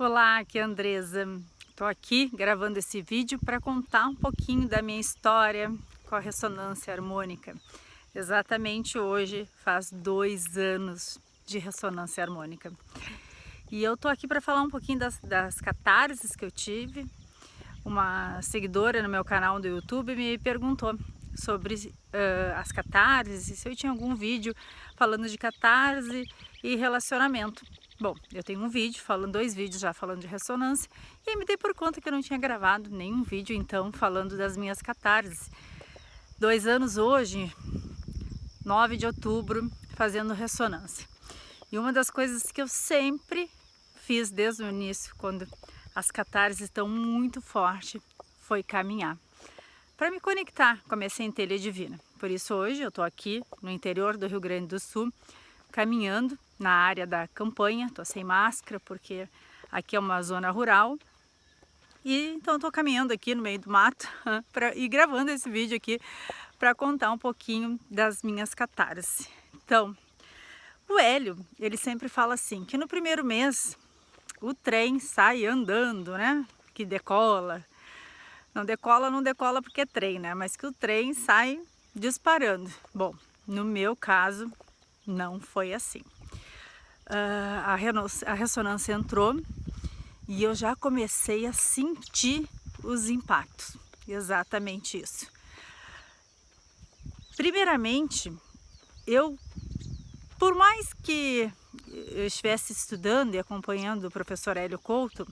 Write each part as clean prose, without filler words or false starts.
Olá, aqui é a Andresa. Estou aqui gravando esse vídeo para contar um pouquinho da minha história com a ressonância harmônica. Exatamente hoje faz 2 anos de ressonância harmônica. E eu estou aqui para falar um pouquinho das catarses que eu tive. Uma seguidora no meu canal do YouTube me perguntou sobre as catarses, se eu tinha algum vídeo falando de catarse e relacionamento. Bom, eu tenho um vídeo, dois vídeos já falando de ressonância, e aí me dei por conta que eu não tinha gravado nenhum vídeo então falando das minhas catarses. 2 anos hoje, 9 de outubro, fazendo ressonância. E uma das coisas que eu sempre fiz desde o início, quando as catarses estão muito fortes, foi caminhar, para me conectar com a minha centelha divina. Por isso hoje eu estou aqui no interior do Rio Grande do Sul, caminhando na área da campanha. Estou sem máscara porque aqui é uma zona rural. E então estou caminhando aqui no meio do mato e gravando esse vídeo aqui para contar um pouquinho das minhas catarses. Então, o Hélio, ele sempre fala assim, que no primeiro mês o trem sai andando, né? Que decola. Não decola porque é trem, né? Mas que o trem sai disparando. Bom, no meu caso, não foi assim. A ressonância entrou e eu já comecei a sentir os impactos. Exatamente isso. Primeiramente, por mais que eu estivesse estudando e acompanhando o professor Hélio Couto,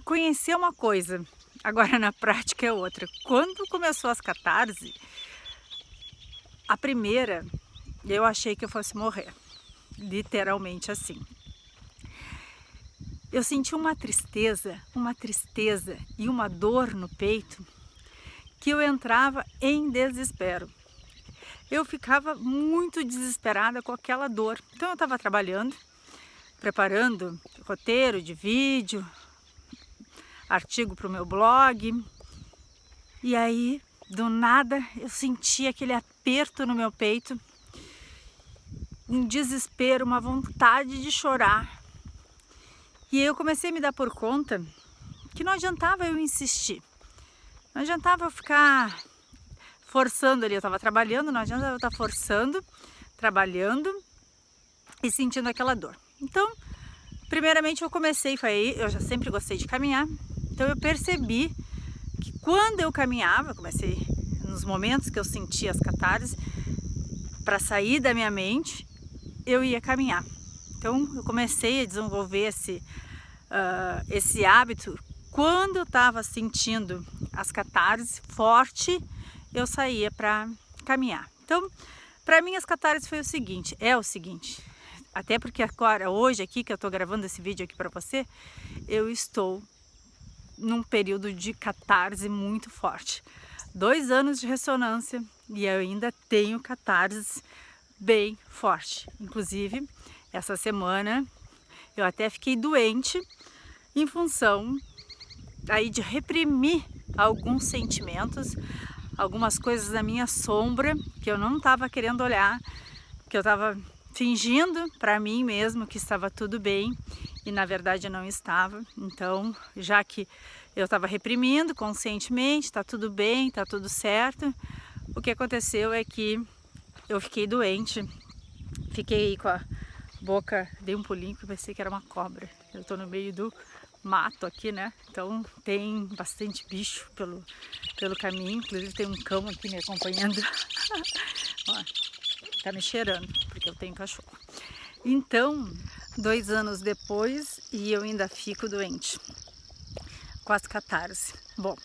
conhecer uma coisa, agora na prática é outra. Quando começou as catarses, a primeira, eu achei que eu fosse morrer, literalmente assim. Eu senti uma tristeza e uma dor no peito, que eu entrava em desespero. Eu ficava muito desesperada com aquela dor. Então eu estava trabalhando, preparando roteiro de vídeo, artigo para o meu blog, e aí do nada eu senti aquele aperto no meu peito, um desespero, uma vontade de chorar. E eu comecei a me dar por conta que não adiantava eu insistir, não adiantava eu ficar forçando ali. Eu estava trabalhando, não adianta eu estar forçando, trabalhando e sentindo aquela dor. Então, primeiramente eu já sempre gostei de caminhar, então eu percebi que quando eu caminhava, comecei nos momentos que eu sentia as catarses, para sair da minha mente, eu ia caminhar. Então eu comecei a desenvolver esse hábito. Quando eu estava sentindo as catarses forte, eu saía para caminhar. Então, para mim as catarses foi o seguinte, até porque agora, hoje aqui que eu estou gravando esse vídeo aqui para você, eu estou num período de catarse muito forte. 2 anos de ressonância e eu ainda tenho catarse bem forte. Inclusive, essa semana eu até fiquei doente em função aí de reprimir alguns sentimentos, algumas coisas da minha sombra que eu não estava querendo olhar, que eu estava fingindo para mim mesmo que estava tudo bem e na verdade não estava. Então, já que eu estava reprimindo conscientemente, está tudo bem, está tudo certo, o que aconteceu é que eu fiquei doente, fiquei com a boca, dei um pulinho que pensei que era uma cobra. Eu estou no meio do mato aqui, né? Então tem bastante bicho pelo caminho, inclusive tem um cão aqui me acompanhando. Ó, tá me cheirando, porque eu tenho cachorro. Então, 2 anos depois, e eu ainda fico doente com as catarses. Bom,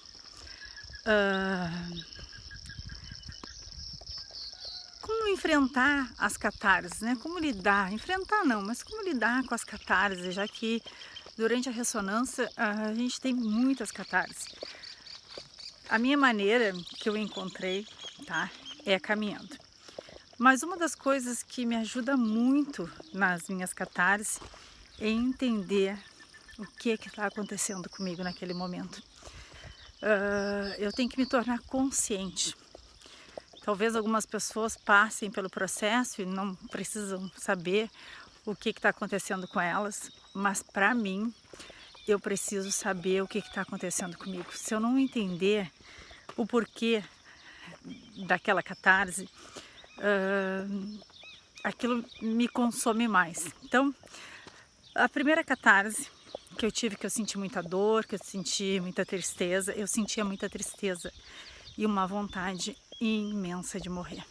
como enfrentar as catarses, né? Como lidar? Enfrentar não, mas como lidar com as catarses, já que durante a ressonância a gente tem muitas catarses. A minha maneira que eu encontrei, tá, é caminhando. Mas uma das coisas que me ajuda muito nas minhas catarses é entender o que está acontecendo comigo naquele momento. Eu tenho que me tornar consciente. Talvez algumas pessoas passem pelo processo e não precisam saber o que está acontecendo com elas, mas para mim, eu preciso saber o que está acontecendo comigo. Se eu não entender o porquê daquela catarse, aquilo me consome mais. Então, a primeira catarse que eu tive, que eu senti muita dor, que eu senti muita tristeza, eu sentia muita tristeza e uma vontade imensa de morrer.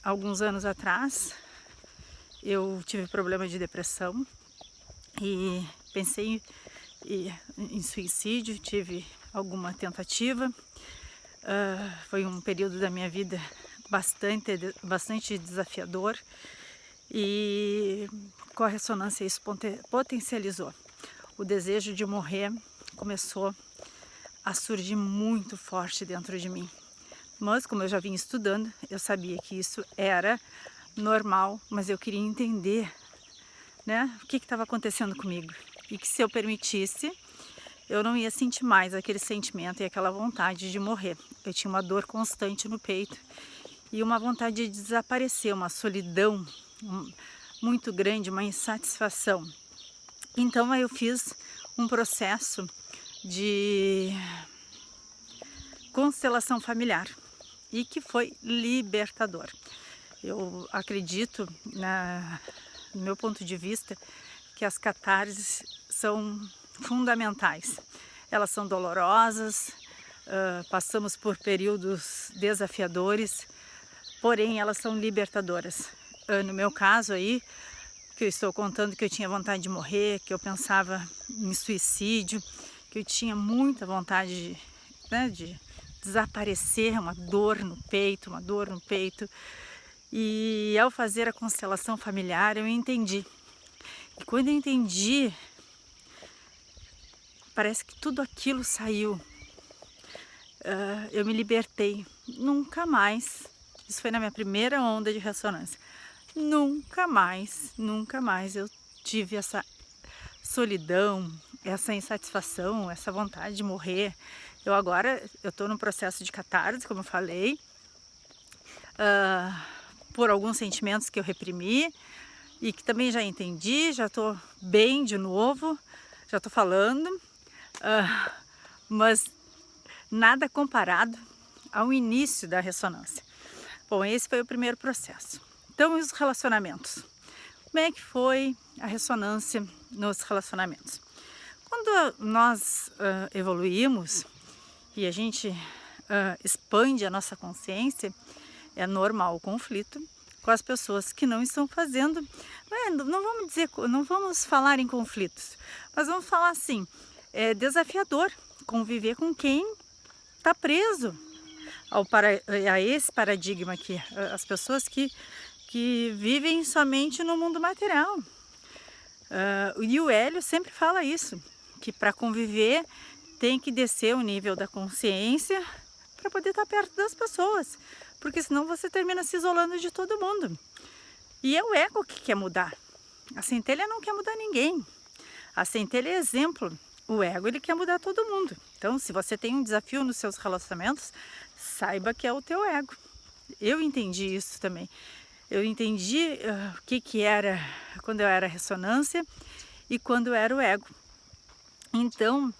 Alguns anos atrás, eu tive problema de depressão e pensei em suicídio, tive alguma tentativa. Foi um período da minha vida bastante desafiador e com a ressonância isso potencializou. O desejo de morrer começou a surgir muito forte dentro de mim. Mas como eu já vinha estudando, eu sabia que isso era normal, mas eu queria entender, né, o que estava acontecendo comigo. E que se eu permitisse, eu não ia sentir mais aquele sentimento e aquela vontade de morrer. Eu tinha uma dor constante no peito e uma vontade de desaparecer, uma solidão muito grande, uma insatisfação. Então aí eu fiz um processo de constelação familiar e que foi libertador. Eu acredito, no meu ponto de vista, que as catarses são fundamentais. Elas são dolorosas, passamos por períodos desafiadores, porém elas são libertadoras. No meu caso aí, que eu estou contando que eu tinha vontade de morrer, que eu pensava em suicídio, que eu tinha muita vontade de desaparecer, uma dor no peito. E ao fazer a constelação familiar eu entendi. E quando eu entendi, parece que tudo aquilo saiu. Eu me libertei. Nunca mais, isso foi na minha primeira onda de ressonância, nunca mais eu tive essa solidão, essa insatisfação, essa vontade de morrer. Eu estou no processo de catarse, como eu falei, por alguns sentimentos que eu reprimi e que também já entendi, já estou bem de novo, já estou falando, mas nada comparado ao início da ressonância. Bom, esse foi o primeiro processo. Então, e os relacionamentos? Como é que foi a ressonância nos relacionamentos? Quando nós evoluímos e a gente expande a nossa consciência, é normal o conflito com as pessoas que não estão fazendo. Não vamos falar em conflitos, mas vamos falar assim, é desafiador conviver com quem está preso a esse paradigma aqui, as pessoas que vivem somente no mundo material. E o Hélio sempre fala isso, que para conviver tem que descer o nível da consciência para poder estar perto das pessoas, porque senão você termina se isolando de todo mundo. E é o ego que quer mudar. A centelha não quer mudar ninguém. A centelha é exemplo. O ego, ele quer mudar todo mundo. Então, se você tem um desafio nos seus relacionamentos, saiba que é o teu ego. Eu entendi isso também. Eu entendi o que era quando eu era ressonância e quando eu era o ego. Então,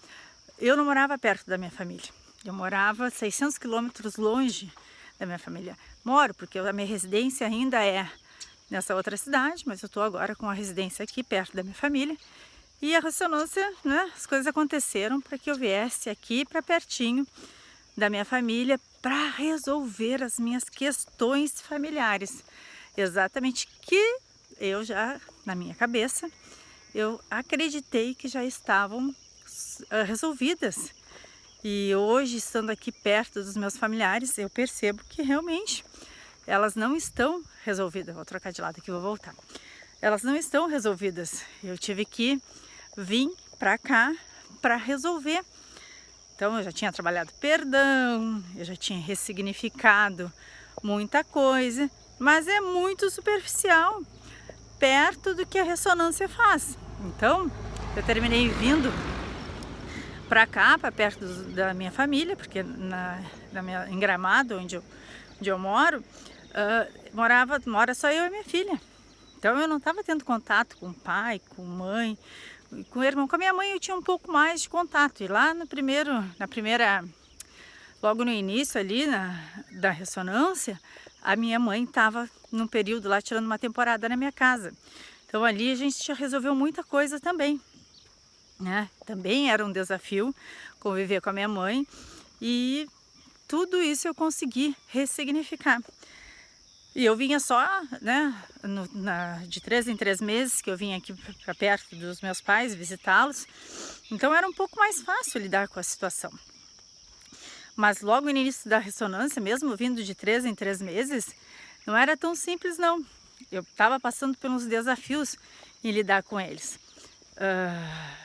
eu não morava perto da minha família. Eu morava 600 quilômetros longe da minha família. Moro porque a minha residência ainda é nessa outra cidade, mas eu estou agora com a residência aqui perto da minha família. E a ressonância, né, as coisas aconteceram para que eu viesse aqui para pertinho da minha família para resolver as minhas questões familiares. Exatamente que eu já, na minha cabeça, eu acreditei que já estavam resolvidas. E hoje, estando aqui perto dos meus familiares, eu percebo que realmente elas não estão resolvidas. Vou trocar de lado aqui, vou voltar. Elas não estão resolvidas. Eu tive que vir para cá para resolver. Então, eu já tinha trabalhado perdão, eu já tinha ressignificado muita coisa, mas é muito superficial, perto do que a ressonância faz. Então, eu terminei vindo para cá, para perto da minha família, porque em Gramado, onde eu moro, mora só eu e minha filha. Então eu não estava tendo contato com o pai, com mãe, com o irmão. Com a minha mãe eu tinha um pouco mais de contato. E lá logo no início ali da ressonância, a minha mãe estava num período lá tirando uma temporada na minha casa. Então ali a gente já resolveu muita coisa também, né? Também era um desafio conviver com a minha mãe e tudo isso eu consegui ressignificar. E eu vinha só, né, de 3 em 3 meses que eu vinha aqui para perto dos meus pais visitá-los. Então era um pouco mais fácil lidar com a situação. Mas logo no início da ressonância, mesmo vindo de 3 em 3 meses, não era tão simples não. Eu estava passando pelos desafios em lidar com eles.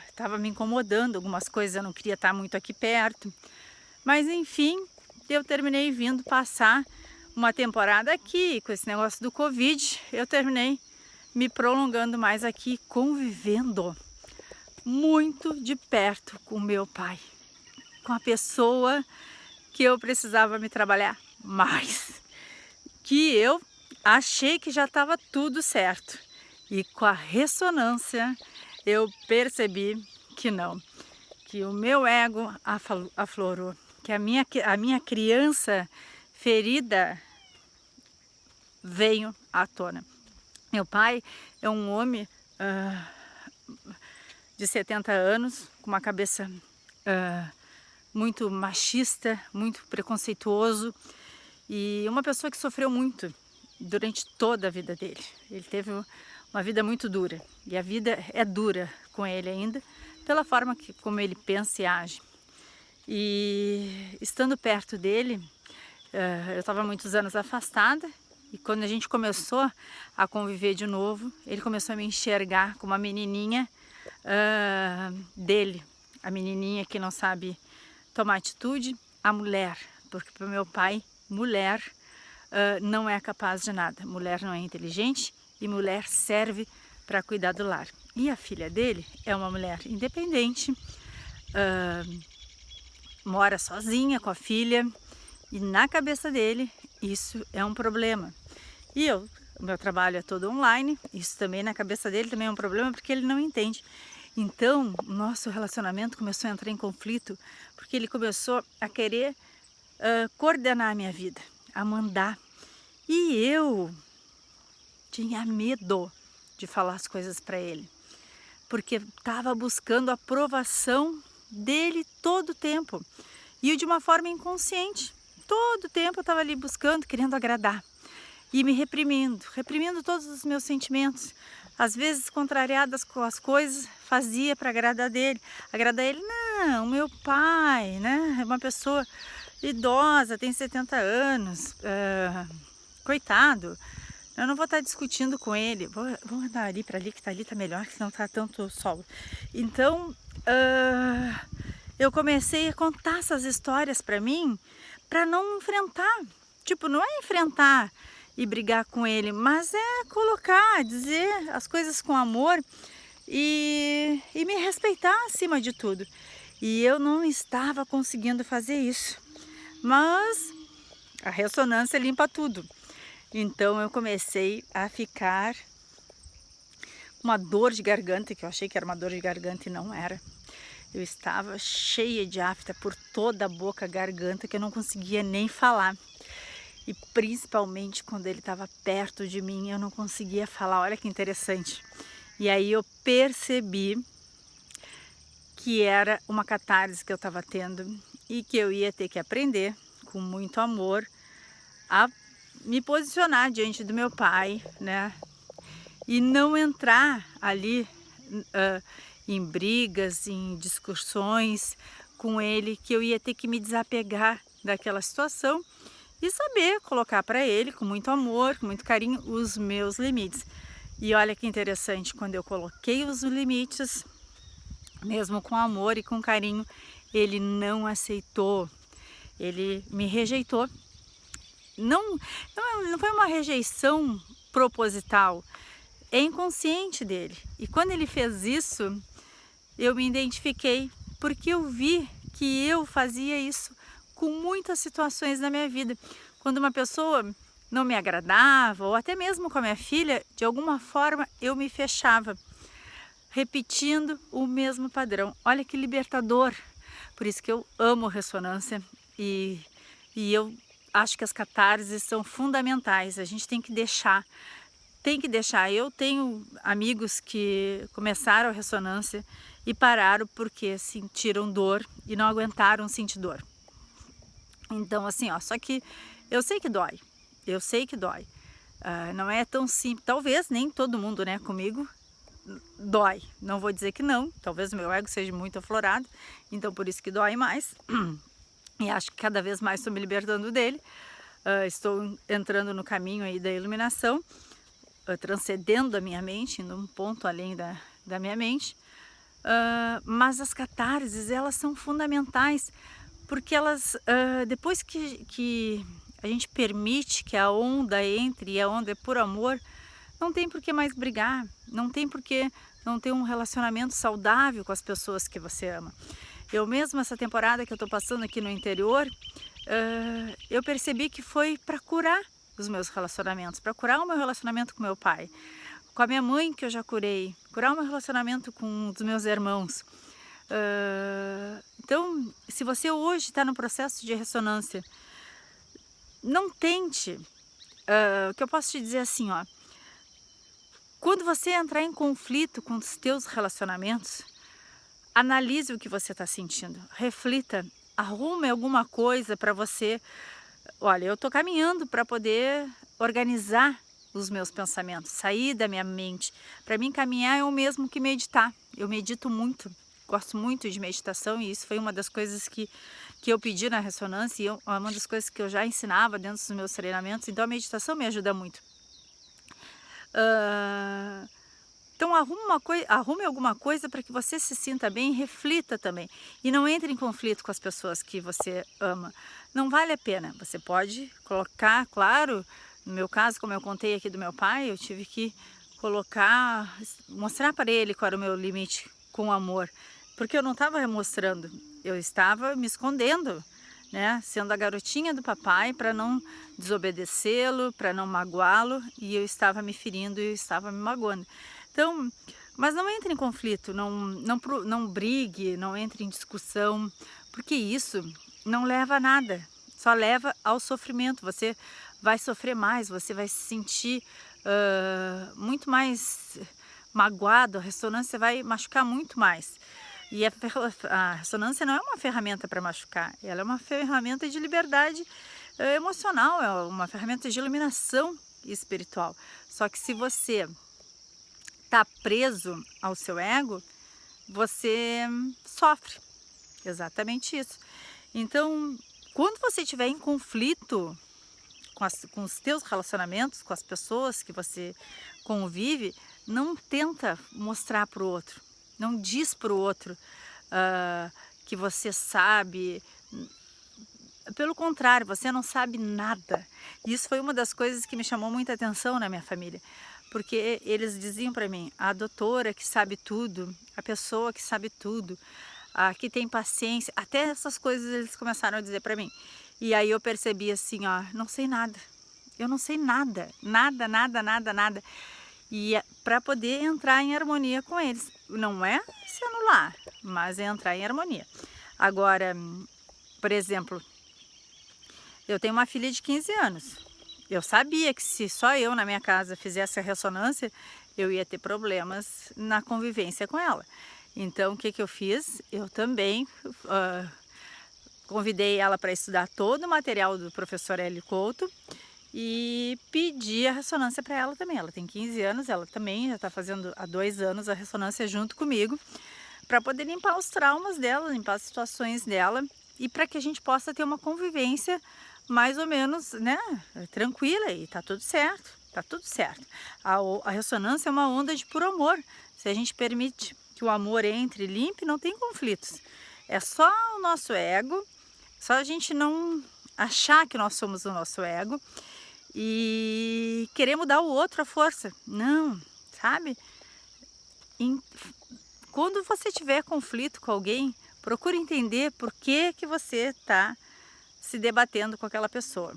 Estava me incomodando, algumas coisas eu não queria estar muito aqui perto. Mas enfim, eu terminei vindo passar uma temporada aqui, com esse negócio do Covid, eu terminei me prolongando mais aqui, convivendo muito de perto com meu pai, com a pessoa que eu precisava me trabalhar mais, que eu achei que já estava tudo certo. E com a ressonância eu percebi que não, que o meu ego aflorou, que a minha criança ferida veio à tona. Meu pai é um homem de 70 anos, com uma cabeça muito machista, muito preconceituoso e uma pessoa que sofreu muito durante toda a vida dele. Ele teve uma vida muito dura e a vida é dura com ele ainda, pela forma como ele pensa e age. E estando perto dele, eu estava muitos anos afastada e quando a gente começou a conviver de novo, ele começou a me enxergar como a menininha dele, a menininha que não sabe tomar atitude, a mulher, porque para o meu pai, mulher não é capaz de nada, mulher não é inteligente e mulher serve para cuidar do lar. E a filha dele é uma mulher independente, mora sozinha com a filha e na cabeça dele isso é um problema. E o meu trabalho é todo online, isso também na cabeça dele também é um problema porque ele não entende. Então, o nosso relacionamento começou a entrar em conflito, porque ele começou a querer coordenar a minha vida, a mandar. E eu tinha medo de falar as coisas para ele, porque estava buscando a aprovação dele todo o tempo. E eu, de uma forma inconsciente, todo o tempo eu estava ali buscando, querendo agradar. E me reprimindo todos os meus sentimentos. Às vezes, contrariadas com as coisas, fazia para agradar ele. Não, meu pai, né, é uma pessoa idosa, tem 70 anos, coitado, eu não vou estar discutindo com ele, vou andar ali para ali, que tá ali tá melhor, que não tá tanto sol. Então, eu comecei a contar essas histórias para mim, para não enfrentar, tipo, não é enfrentar e brigar com ele, mas é colocar, dizer as coisas com amor e me respeitar acima de tudo. E eu não estava conseguindo fazer isso, mas a ressonância limpa tudo. Então eu comecei a ficar uma dor de garganta, que eu achei que era uma dor de garganta e não era. Eu estava cheia de afta por toda a boca, garganta, que eu não conseguia nem falar. E principalmente quando ele estava perto de mim, eu não conseguia falar. Olha que interessante. E aí eu percebi que era uma catarse que eu estava tendo e que eu ia ter que aprender, com muito amor, a me posicionar diante do meu pai, né? E não entrar ali em brigas, em discussões com ele, que eu ia ter que me desapegar daquela situação e saber colocar para ele, com muito amor, com muito carinho, os meus limites. E olha que interessante, quando eu coloquei os limites, mesmo com amor e com carinho, ele não aceitou, ele me rejeitou. Não foi uma rejeição proposital, é inconsciente dele. E quando ele fez isso, eu me identifiquei, porque eu vi que eu fazia isso com muitas situações na minha vida. Quando uma pessoa não me agradava, ou até mesmo com a minha filha, de alguma forma eu me fechava, repetindo o mesmo padrão. Olha que libertador! Por isso que eu amo ressonância e, e eu acho que as catarses são fundamentais. A gente tem que deixar, tem que deixar. Eu tenho amigos que começaram a ressonância e pararam porque sentiram dor e não aguentaram sentir dor. Então, assim, ó, só que eu sei que dói, eu sei que dói. Não é tão simples, talvez nem todo mundo, né, comigo dói. Não vou dizer que não, talvez o meu ego seja muito aflorado, então por isso que dói mais. E acho que cada vez mais estou me libertando dele. Estou entrando no caminho aí da iluminação, transcendendo a minha mente, indo um ponto além da minha mente. Mas as catarses, elas são fundamentais, porque elas, depois que a gente permite que a onda entre, e a onda é por amor, não tem por que mais brigar, não tem por que não ter um relacionamento saudável com as pessoas que você ama. Eu mesma, essa temporada que eu estou passando aqui no interior, eu percebi que foi para curar os meus relacionamentos, para curar o meu relacionamento com meu pai, com a minha mãe, que eu já curei, curar o meu relacionamento com os meus irmãos. Então, se você hoje está no processo de ressonância, não tente, o que eu posso te dizer assim, ó, quando você entrar em conflito com os teus relacionamentos, analise o que você está sentindo, reflita, arrume alguma coisa para você. Olha, eu estou caminhando para poder organizar os meus pensamentos, sair da minha mente. Para mim, caminhar é o mesmo que meditar. Eu medito muito, gosto muito de meditação, e isso foi uma das coisas que eu pedi na ressonância, e é uma das coisas que eu já ensinava dentro dos meus treinamentos. Então a meditação me ajuda muito. Então arrume alguma coisa para que você se sinta bem, reflita também. E não entre em conflito com as pessoas que você ama. Não vale a pena. Você pode colocar, claro, no meu caso, como eu contei aqui do meu pai, eu tive que mostrar para ele qual era o meu limite com o amor. Porque eu não estava mostrando, eu estava me escondendo, né? Sendo a garotinha do papai para não desobedecê-lo, para não magoá-lo, e eu estava me ferindo e eu estava me magoando. Então, mas não entre em conflito, não brigue, não entre em discussão, porque isso não leva a nada, só leva ao sofrimento. Você vai sofrer mais, você vai se sentir muito mais magoado, a ressonância vai machucar muito mais. E a ressonância não é uma ferramenta para machucar, ela é uma ferramenta de liberdade emocional, é uma ferramenta de iluminação espiritual. Só que se você está preso ao seu ego, você sofre. Exatamente isso. Então, quando você estiver em conflito com os teus relacionamentos, com as pessoas que você convive, não tenta mostrar para o outro, não diz para o outro que você sabe. Pelo contrário, você não sabe nada. E isso foi uma das coisas que me chamou muita atenção na minha família, porque eles diziam para mim, a doutora que sabe tudo, a pessoa que sabe tudo, a que tem paciência, até essas coisas eles começaram a dizer para mim. E aí eu percebi assim, ó, não sei nada, eu não sei nada, nada. E para poder entrar em harmonia com eles, não é se anular, mas é entrar em harmonia. Agora, por exemplo, eu tenho uma filha de 15 anos. Eu sabia que se só eu na minha casa fizesse a ressonância, eu ia ter problemas na convivência com ela. Então, o que eu fiz? Eu também convidei ela para estudar todo o material do professor Hélio Couto e pedi a ressonância para ela também. Ela tem 15 anos, ela também já está fazendo há 2 anos a ressonância junto comigo, para poder limpar os traumas dela, limpar as situações dela, e para que a gente possa ter uma convivência mais ou menos, né, tranquila, e tá tudo certo, tá tudo certo. A ressonância é uma onda de puro amor. Se a gente permite que o amor entre e limpe, não tem conflitos. É só o nosso ego, só a gente não achar que nós somos o nosso ego e querer mudar o outro à força. Não, sabe? Quando você tiver conflito com alguém, procure entender por que você está se debatendo com aquela pessoa.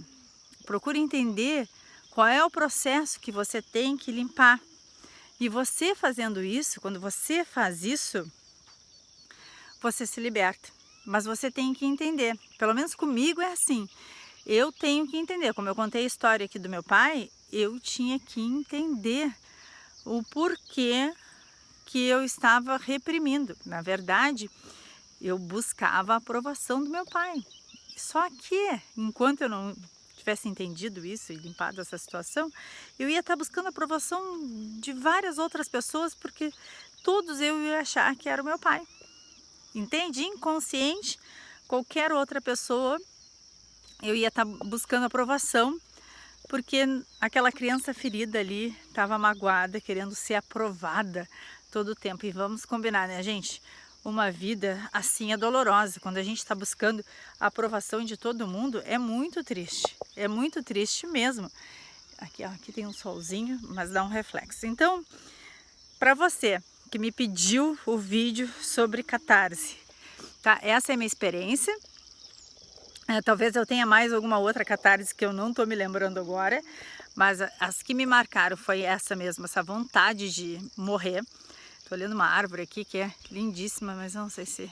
Procure entender Qual é o processo que você tem que limpar? E você fazendo isso, quando você faz isso, você se liberta. Mas você tem que entender, pelo menos comigo é assim, eu tenho que entender, como eu contei a história aqui do meu pai, eu tinha que entender o porquê que eu estava reprimindo. Na verdade, eu buscava a aprovação do meu pai. Só que, enquanto eu não tivesse entendido isso e limpado essa situação, eu ia estar buscando a aprovação de várias outras pessoas, porque todos eu ia achar que era o meu pai. Entende? Inconsciente, qualquer outra pessoa, eu ia estar buscando aprovação, porque aquela criança ferida ali estava magoada, querendo ser aprovada todo o tempo. E vamos combinar, né, gente? Uma vida assim é dolorosa. Quando a gente está buscando a aprovação de todo mundo, é muito triste. É muito triste mesmo. Aqui, ó, aqui tem um solzinho, mas dá um reflexo. Então, para você que me pediu o vídeo sobre catarse, tá? Essa é a minha experiência. Talvez eu tenha mais alguma outra catarse que eu não estou me lembrando agora, mas as que me marcaram foi essa mesmo, essa vontade de morrer. Estou olhando uma árvore aqui que é lindíssima, mas não sei se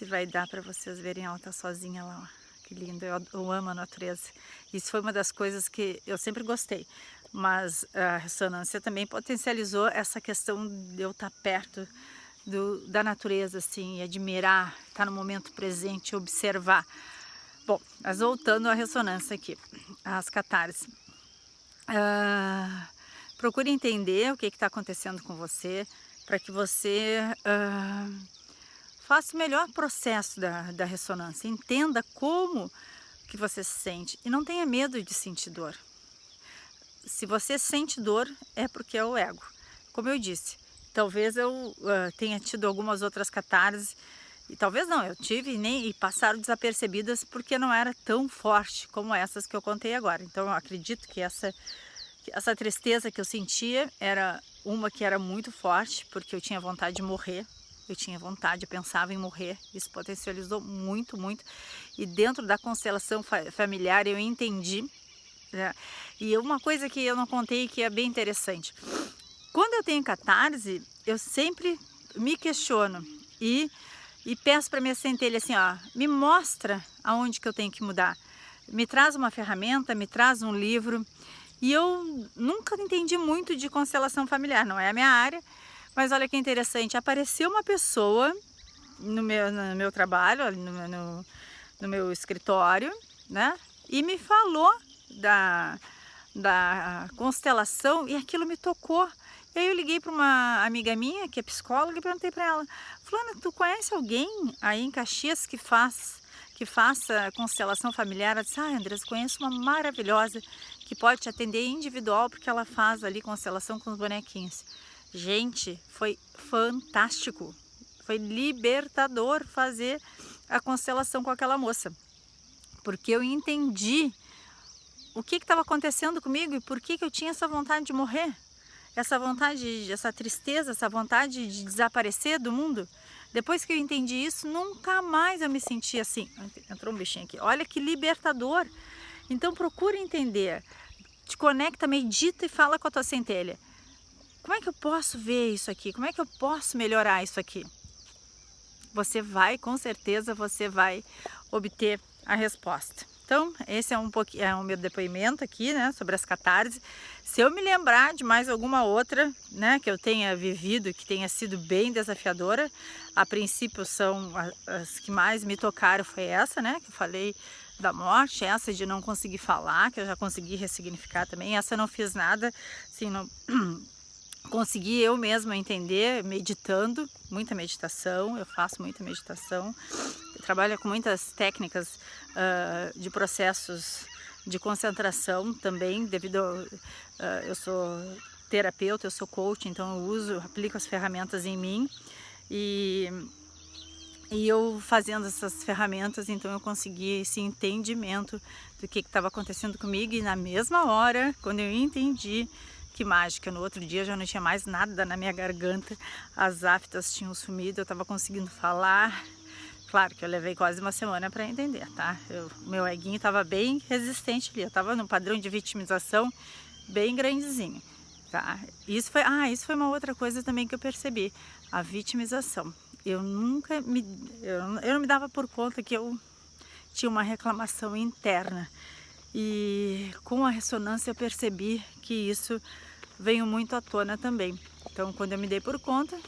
vai dar para vocês verem. Ela tá sozinha lá, ó. Que lindo, eu amo a natureza. Isso foi uma das coisas que eu sempre gostei, mas a ressonância também potencializou essa questão de eu estar perto da natureza, assim, e admirar, estar no momento presente, observar. Bom, mas voltando à ressonância aqui, as catarses. Procure entender o que está acontecendo com você, para que você faça o melhor processo da ressonância. Entenda como que você se sente e não tenha medo de sentir dor. Se você sente dor, é porque é o ego. Como eu disse, talvez eu tenha tido algumas outras catarses, e talvez não, eu tive e passaram desapercebidas porque não era tão forte como essas que eu contei agora. Então eu acredito que essa tristeza que eu sentia era uma que era muito forte, porque eu tinha vontade de morrer. Eu pensava em morrer. Isso potencializou muito, muito. E dentro da constelação familiar eu entendi, né? E uma coisa que eu não contei que é bem interessante. Quando eu tenho catarse, eu sempre me questiono e peço para minha centelha assim, ó, me mostra aonde que eu tenho que mudar. Me traz uma ferramenta, me traz um livro. E eu nunca entendi muito de constelação familiar, não é a minha área. Mas olha que interessante, apareceu uma pessoa no meu trabalho, no meu escritório, né? E me falou da constelação e aquilo me tocou. E aí eu liguei para uma amiga minha, que é psicóloga, e perguntei para ela, Fulana, tu conhece alguém aí em Caxias que faça constelação familiar? Ela disse, Andressa, conheço uma maravilhosa que pode te atender individual, porque ela faz ali constelação com os bonequinhos. Gente, foi fantástico, foi libertador fazer a constelação com aquela moça, porque eu entendi o que estava acontecendo comigo e por que eu tinha essa vontade de morrer, essa vontade, essa tristeza, essa vontade de desaparecer do mundo. Depois que eu entendi isso, nunca mais eu me senti assim. Entrou um bichinho aqui, olha que libertador. Então procure entender, te conecta, medita e fala com a tua centelha. Como é que eu posso ver isso aqui? Como é que eu posso melhorar isso aqui? Você vai, com certeza, você vai obter a resposta. Então, esse é o meu depoimento aqui, né, sobre as catarses. Se eu me lembrar de mais alguma outra, né, que eu tenha vivido, que tenha sido bem desafiadora, a princípio são as que mais me tocaram, foi essa, né, que eu falei da morte, essa de não conseguir falar, que eu já consegui ressignificar também. Essa eu não fiz nada, assim, não consegui eu mesma entender, meditando, muita meditação, eu faço muita meditação, eu trabalho com muitas técnicas de processos de concentração também, devido eu sou terapeuta, eu sou coach, então eu aplico as ferramentas em mim e eu fazendo essas ferramentas, então eu consegui esse entendimento do que estava acontecendo comigo, e na mesma hora, quando eu entendi, que mágica, no outro dia já não tinha mais nada na minha garganta, as aftas tinham sumido, eu estava conseguindo falar, Claro que eu levei quase uma semana para entender, tá? Meu eguinho estava bem resistente ali, eu estava no padrão de vitimização bem grandezinho, tá? Isso foi uma outra coisa também que eu percebi, a vitimização. Eu nunca me, eu não me dava por conta que eu tinha uma reclamação interna. E com a ressonância eu percebi que isso veio muito à tona também. Então, quando eu me dei por conta,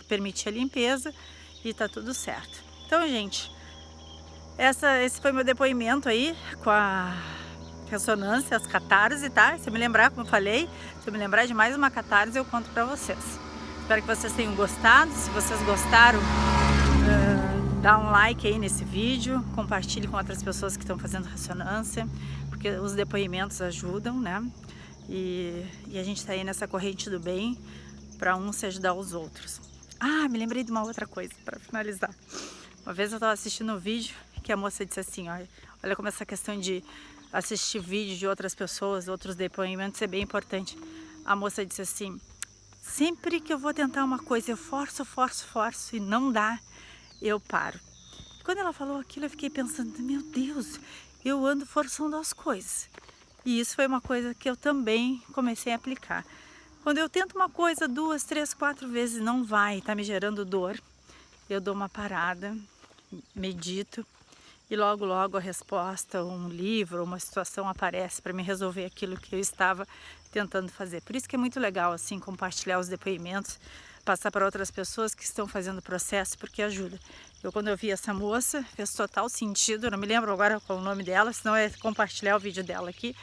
permiti a limpeza e tá tudo certo. Então, gente, esse foi meu depoimento aí com a ressonância, as catarse, tá? Se eu me lembrar, como eu falei, se eu me lembrar de mais uma catarse, eu conto pra vocês. Espero que vocês tenham gostado. Se vocês gostaram, dá um like aí nesse vídeo, compartilhe com outras pessoas que estão fazendo ressonância, porque os depoimentos ajudam, né? E a gente tá aí nessa corrente do bem para uns se ajudar os outros. Ah, me lembrei de uma outra coisa para finalizar. Uma vez eu estava assistindo um vídeo que a moça disse assim, olha como essa questão de assistir vídeo de outras pessoas, outros depoimentos é bem importante. A moça disse assim, sempre que eu vou tentar uma coisa, eu forço e não dá, eu paro. Quando ela falou aquilo, eu fiquei pensando, meu Deus, eu ando forçando as coisas. E isso foi uma coisa que eu também comecei a aplicar. Quando eu tento uma coisa 2, 3, 4 vezes não vai, tá me gerando dor, eu dou uma parada, medito e logo a resposta, um livro, uma situação aparece para me resolver aquilo que eu estava tentando fazer. Por isso que é muito legal assim compartilhar os depoimentos, passar para outras pessoas que estão fazendo o processo, porque ajuda. Quando eu vi essa moça, fez total sentido, eu não me lembro agora qual é o nome dela, senão é compartilhar o vídeo dela aqui.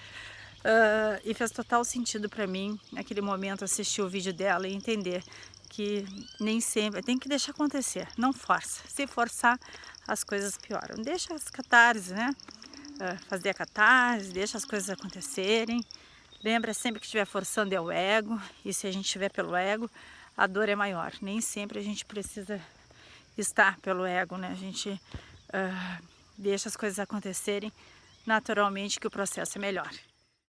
E fez total sentido para mim, naquele momento, assistir o vídeo dela e entender que nem sempre, tem que deixar acontecer, não força. Se forçar, as coisas pioram. Deixa as catarses, né? Fazer a catarse, deixa as coisas acontecerem. Lembra, sempre que estiver forçando é o ego, e se a gente estiver pelo ego, a dor é maior. Nem sempre a gente precisa estar pelo ego, né? A gente deixa as coisas acontecerem naturalmente, que o processo é melhor.